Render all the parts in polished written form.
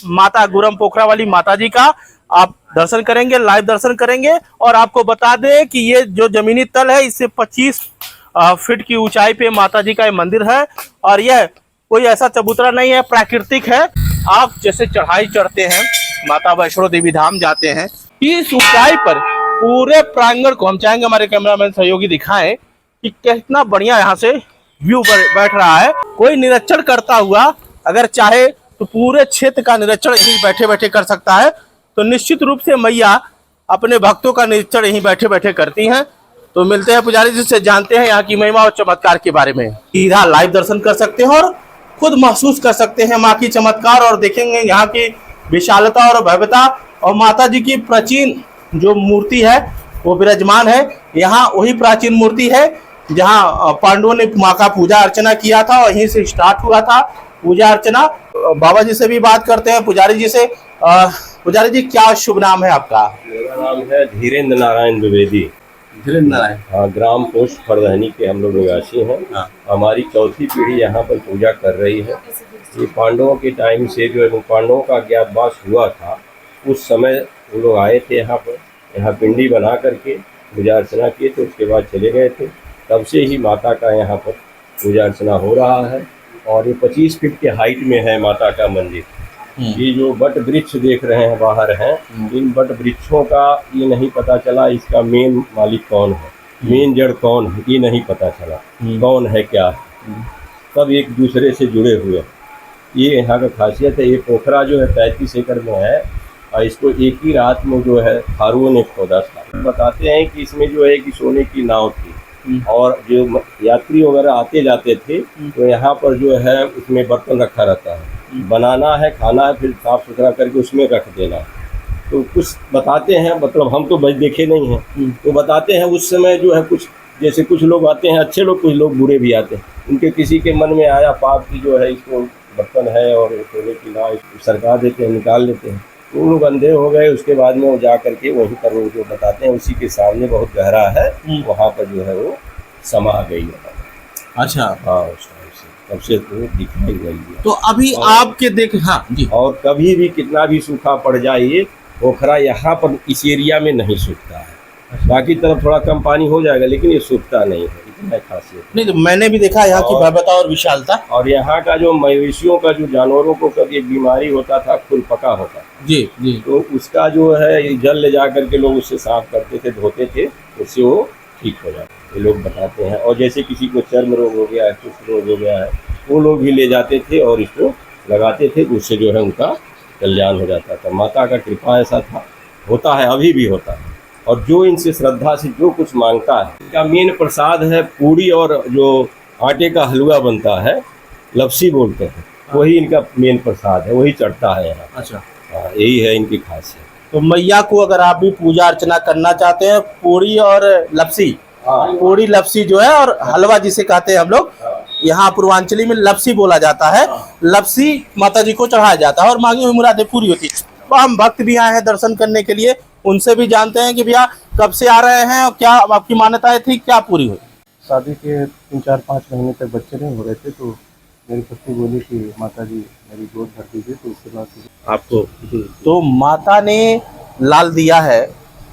माता गुरम पोखरा वाली माता जी का आप दर्शन करेंगे, लाइव दर्शन करेंगे। और आपको बता दें कि ये जो जमीनी तल है इससे 25 फीट की ऊंचाई पे माता जी का ये मंदिर है। और यह कोई ऐसा चबूतरा नहीं है, प्राकृतिक है। आप जैसे चढ़ाई चढ़ते हैं, माता वैष्णो देवी धाम जाते हैं, इस ऊंचाई पर पूरे प्रांगण को हम चाहेंगे हमारे कैमरामैन सहयोगी दिखाएं कि कितना बढ़िया यहाँ से व्यू बैठ रहा है। कोई निरीक्षण करता हुआ अगर चाहे तो पूरे क्षेत्र का निरीक्षण यहीं बैठे बैठे कर सकता है। तो निश्चित रूप से मैया अपने भक्तों का निरीक्षण यहीं बैठे बैठे करती हैं। तो मिलते हैं पुजारी जी से, जानते हैं यहाँ की महिमा और चमत्कार के बारे में। सीधा लाइव दर्शन कर सकते हैं और खुद महसूस कर सकते हैं माँ की चमत्कार, और देखेंगे यहाँ की विशालता और भव्यता। और माता जी की प्राचीन जो मूर्ति है वो विराजमान है। यहाँ वही प्राचीन मूर्ति है जहाँ पांडवों ने माँ का पूजा अर्चना किया था, और यहीं से स्टार्ट हुआ था पूजा अर्चना। बाबा जी से भी बात करते हैं, पुजारी जी से। पुजारी जी, क्या शुभ नाम है आपका? मेरा नाम है धीरेन्द्र नारायण द्विवेदी। धीरेन्द्र नारायण, हाँ, ग्राम पोस्ट फरदहनी के हम लोग निवासी हैं। हाँ। हमारी चौथी पीढ़ी यहाँ पर पूजा कर रही है। ये पांडवों के टाइम से जो है पांडवों का अज्ञातवास हुआ था, उस समय वो लोग आए थे यहाँ पर, यहाँ पिंडी बना करके पूजा अर्चना किए थे, उसके बाद चले गए थे। तब से ही माता का यहाँ पर पूजा अर्चना हो रहा है। और ये 25 फीट के हाइट में है माता का मंदिर। ये जो बट वृक्ष देख रहे हैं बाहर हैं, इन बट वृक्षों का ये नहीं पता चला इसका मेन मालिक कौन है, मेन जड़ कौन है, ये नहीं पता चला कौन है क्या है। सब एक दूसरे से जुड़े हुए। ये यहाँ का खासियत है। ये पोखरा जो है 35 एकड़ में है, और इसको एक ही रात में जो है थारुओं ने खोदा था। बताते हैं कि इसमें जो है कि सोने की नाव थी, और जो यात्री वगैरह आते जाते थे तो यहाँ पर जो है उसमें बर्तन रखा रहता है, बनाना है, खाना है, फिर साफ सुथरा करके उसमें रख देना। तो कुछ बताते हैं, मतलब हम तो बस देखे नहीं हैं, तो बताते हैं उस समय जो है कुछ जैसे कुछ लोग आते हैं अच्छे लोग, कुछ लोग बुरे भी आते हैं। उनके किसी के मन में आया पाप की जो है इसको बर्तन है और सोने की नाव सरका देते हैं, निकाल लेते हैं। तो वो लोग अंधे हो गए। उसके बाद में वो जा करके वहीं पर वो जो बताते हैं उसी के सामने बहुत गहरा है, वहाँ पर जो है वो समा गई है। अच्छा, हाँ, उस टाइम से तब से तो दिखाई गई है। तो अभी आपके देख, हाँ जी, और कभी भी कितना भी सूखा पड़ जाए पोखरा यहाँ पर इस एरिया में नहीं सूखता है। बाकी तरफ थोड़ा कम पानी हो जाएगा, लेकिन ये सूखता नहीं है, इतना खासियत नहीं। तो मैंने भी देखा यहाँ की भव्यता और विशालता। और यहाँ का जो मवेशियों का जो जानवरों को कभी एक बीमारी होता था, खुर पका होता जी जी, तो उसका जो है जल ले जा करके लोग उससे साफ करते थे, धोते थे, उससे वो ठीक हो जाता। ये लोग बताते हैं। और जैसे किसी को चर्म रोग हो गया है, कुछ रोग हो गया है, वो लोग भी ले जाते थे और इसको लगाते थे, उससे जो है उनका कल्याण हो जाता था। माता का कृपा ऐसा था, होता है, अभी भी होता है। और जो इनसे श्रद्धा से जो कुछ मांगता है, इनका मेन प्रसाद है पूड़ी, और जो आटे का हलवा बनता है, लपसी बोलते हैं, वही इनका मेन प्रसाद है, वही चढ़ता है यहाँ। अच्छा, हाँ, यही है इनकी खासियत। तो मैया को अगर आप भी पूजा अर्चना करना चाहते हैं, पूरी और लपसी, पूरी लपसी जो है और हलवा जिसे कहते हैं हम लोग, यहाँ पूर्वांचली में लपसी बोला जाता है, लपसी माता जी को चढ़ाया जाता है और मांगी हुई मुरादें पूरी होती है। तो हम भक्त भी आए हैं दर्शन करने के लिए, उनसे भी जानते हैं कि भैया कब से आ रहे हैं और क्या आपकी मान्यताएं थी, क्या पूरी हुई? शादी के 3-4-5 महीने तक बच्चे नहीं हो रहे थे, तो मेरी पत्नी बोली कि माता जी मेरी गोद भर दीजिए। तो उसके बाद आपको तो माता ने लाल दिया है,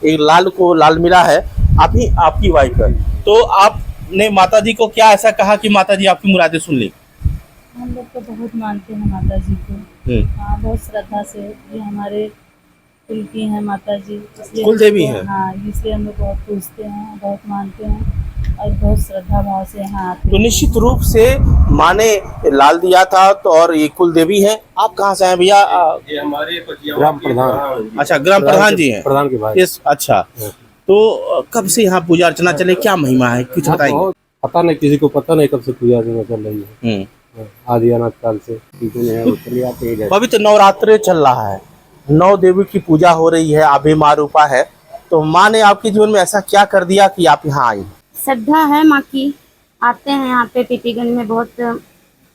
एक लाल को लाल मिला है, अभी आपकी वाइफ है। तो आपने माता जी को क्या ऐसा कहा कि माता जी आपकी मुरादें सुन ली? हम लोग तो बहुत मानते हैं माता जी को। हाँ, बहुत श्रद्धा से। ये हमारे कुल की हैं माता जी, इसलिए कुल देवी हैं। हाँ, इसलिए हम लोग बहुत पूजते हैं, बहुत मानते हैं और बहुत श्रद्धा भाव से यहाँ आते हैं। तो निश्चित रूप से माँ ने लाल दिया था, तो और ये कुल देवी है। आप कहाँ से हैं भैया? ये हमारे ग्राम प्रधान। अच्छा, ग्राम प्रधान जी हैं, प्रधान के भाई। अच्छा, तो कब से यहाँ पूजा अर्चना चले, क्या महिमा है, कुछ बताइए। पता नहीं, किसी को पता नहीं कब से पूजा अर्चना चल रही है। आदि अनाथ काल से चले आते हैं। अभी तो नवरात्रे चल रहा है, 9 देवी की पूजा हो रही है, आभे माँ रूपा है। तो माँ ने आपके जीवन में ऐसा क्या कर दिया कि आप यहाँ आई? श्रद्धा है माँ की, आते हैं यहाँ पे। पीपीगंज में बहुत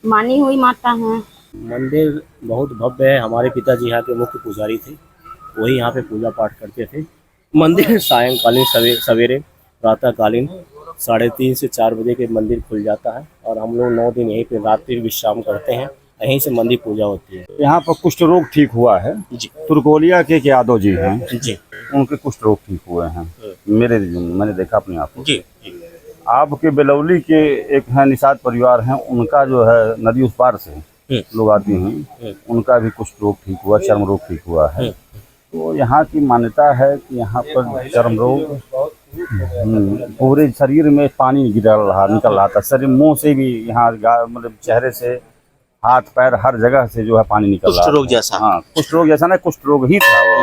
मानी हुई माता हैं। मंदिर बहुत भव्य है। हमारे पिताजी यहाँ के मुख्य पुजारी थे, वही यहाँ पे पूजा पाठ करते थे। मंदिर सायंकालीन सवेरे प्रातःकालीन 3:30 से 4 बजे के मंदिर खुल जाता है, और हम लोग 9 दिन यहीं पे रात्रि विश्राम करते हैं। यहीं से मंदिर पूजा होती है। यहाँ पर कुष्ठ रोग ठीक हुआ है जी तुर्कोलिया के एक यादव जी हैं, जी उनके कुष्ठ रोग ठीक हुए हैं। मैंने देखा अपने आप को। जी जी आपके बेलौली के एक हैं निषाद परिवार हैं, उनका जो है नदी उस पार से लोग आती हैं, उनका भी कुष्ठ रोग ठीक हुआ, चर्म रोग ठीक हुआ है। तो यहाँ की मान्यता है कि यहाँ पर चर्म रोग पूरे शरीर में पानी निकल रहा था, शरीर मुंह से भी, यहाँ मतलब चेहरे से, हाथ पैर हर जगह से जो है पानी निकल रहा कुष्ठ रोग था। जैसा? हाँ, कुष्ठ रोग जैसा ना, कुष्ठ रोग ही था वो।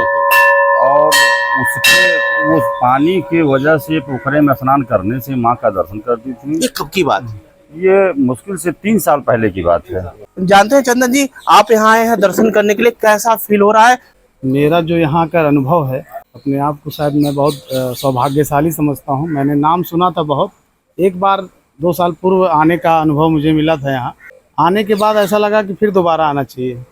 और उसके उस पानी की वजह से पोखरे में स्नान करने से माँ का दर्शन करती थी। ये कब की बात है? ये मुश्किल से 3 साल पहले की बात है। जानते हैं चंदन जी, आप यहाँ आए हैं दर्शन करने के लिए, कैसा फील हो रहा है? मेरा जो यहाँ का अनुभव है, अपने आप को शायद मैं बहुत सौभाग्यशाली समझता हूँ। मैंने नाम सुना था बहुत, एक बार 2 साल पूर्व आने का अनुभव मुझे मिला था। यहाँ आने के बाद ऐसा लगा कि फिर दोबारा आना चाहिए।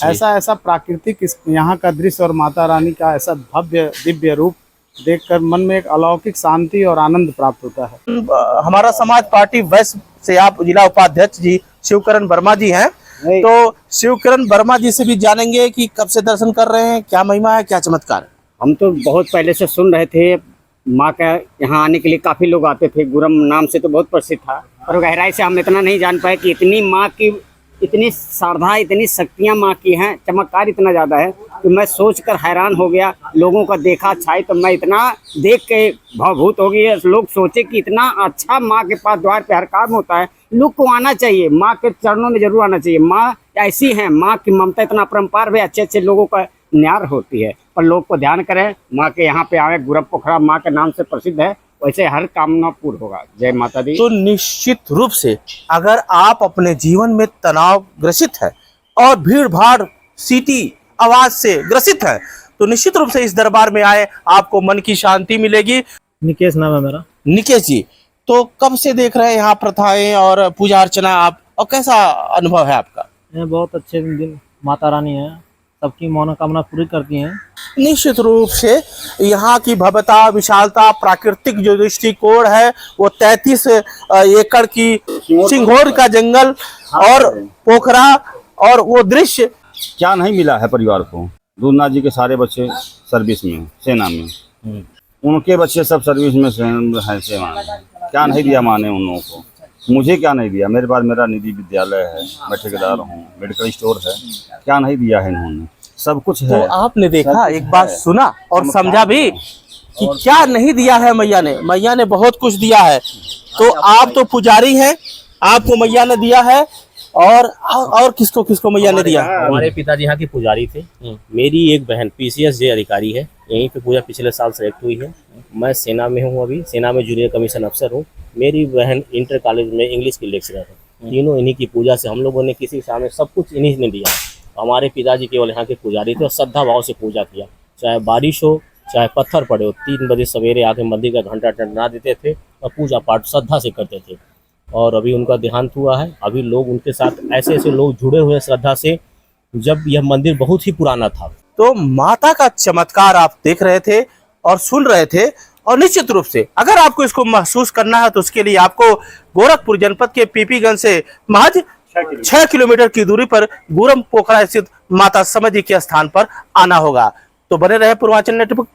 ऐसा प्राकृतिक यहाँ का दृश्य और माता रानी का ऐसा भव्य दिव्य रूप देखकर मन में एक अलौकिक शांति और आनंद प्राप्त होता है। हमारा समाज पार्टी वेस्ट से आप जिला उपाध्यक्ष जी शिवकरण वर्मा जी हैं, तो शिवकरण वर्मा जी से भी जानेंगे कि कब से दर्शन कर रहे हैं, क्या महिमा है, क्या चमत्कार है। हम तो बहुत पहले से सुन रहे थे माँ का यहाँ आने के लिए, काफ़ी लोग आते थे। गुरम नाम से तो बहुत प्रसिद्ध था, पर गहराई से हम इतना नहीं जान पाए कि इतनी माँ की इतनी श्रद्धा, इतनी शक्तियाँ माँ की हैं, चमत्कार इतना ज़्यादा है कि मैं सोचकर हैरान हो गया। लोगों का देखा छाई तो मैं इतना देख के भावभूत हो गई। लोग सोचे कि इतना अच्छा माँ के पास द्वार पे हर काम होता है, लोग को आना चाहिए, माँ के चरणों में जरूर आना चाहिए। माँ ऐसी है, माँ की ममता इतना अपरंपार है, अच्छे अच्छे लोगों का न्यार होती है। पर लोग को ध्यान करें, माँ के यहाँ पे आए। गुरम पोखरा माँ के नाम से प्रसिद्ध है, वैसे हर कामना पूर्ण होगा। जय माता दी। तो निश्चित रूप से अगर आप अपने जीवन में तनाव ग्रसित है और भीड़ भाड़ सीटी आवाज से ग्रसित है, तो निश्चित रूप से इस दरबार में आए, आपको मन की शांति मिलेगी। निकेश नाम है मेरा। निकेश जी, तो कब से देख रहे हैं यहाँ प्रथाएं और पूजा अर्चना आप, और कैसा अनुभव है आपका? बहुत अच्छे दिन माता रानी है, सबकी मनोकामना पूरी करती हैं। निश्चित रूप से यहाँ की भव्यता, विशालता, प्राकृतिक जो दृष्टिकोण है, वो 33 एकड़ की सिंघोर का जंगल और पोखरा और वो दृश्य। क्या नहीं मिला है परिवार को? दूधनाथ जी के सारे बच्चे सर्विस में, सेना में, उनके बच्चे सब सर्विस में हैं, सेना में। क्या नहीं दिया माँ ने उन लोगों को? मुझे क्या नहीं दिया? मेरे पास मेरा निधि विद्यालय है, मैं ठेकेदार हूँ, मेडिकल स्टोर है, क्या नहीं दिया है इन्होंने? सब कुछ है। तो आपने देखा, एक बात सुना और समझा भी कि क्या नहीं दिया है मैया ने। मैया ने बहुत कुछ दिया है। तो आप तो पुजारी हैं, आपको मैया ने दिया है, और किसको किसको मैया ने दिया? हमारे पिताजी यहाँ के पुजारी थे। मेरी एक बहन PCS जे अधिकारी है, यहीं पे पूजा पिछले साल सेलेक्ट हुई है। मैं सेना में हूँ, अभी सेना में जूनियर कमीशन अफसर हूँ। मेरी बहन इंटर कॉलेज में इंग्लिश की लेक्चरर है। तीनों इन्हीं की पूजा से हम लोगों ने किसी सामने सब कुछ इन्हीं ने दिया। हमारे पिताजी केवल यहाँ के पुजारी थे और श्रद्धा भाव से पूजा किया, चाहे बारिश हो चाहे पत्थर पड़े हो। 3 बजे सवेरे आके मंदिर का घंटा टंडना देते थे और पूजा पाठ श्रद्धा से करते थे। और अभी उनका देहांत हुआ है। अभी लोग उनके साथ ऐसे ऐसे लोग जुड़े हुए श्रद्धा से, जब यह मंदिर बहुत ही पुराना था। तो माता का चमत्कार आप देख रहे थे और सुन रहे थे। और निश्चित रूप से अगर आपको इसको महसूस करना है तो उसके लिए आपको गोरखपुर जनपद के पीपीगंज से महज 6 किलोमीटर की दूरी पर गुरम पोखरा स्थित माता समधी के स्थान पर आना होगा। तो बने रहे पूर्वांचल नेटवर्क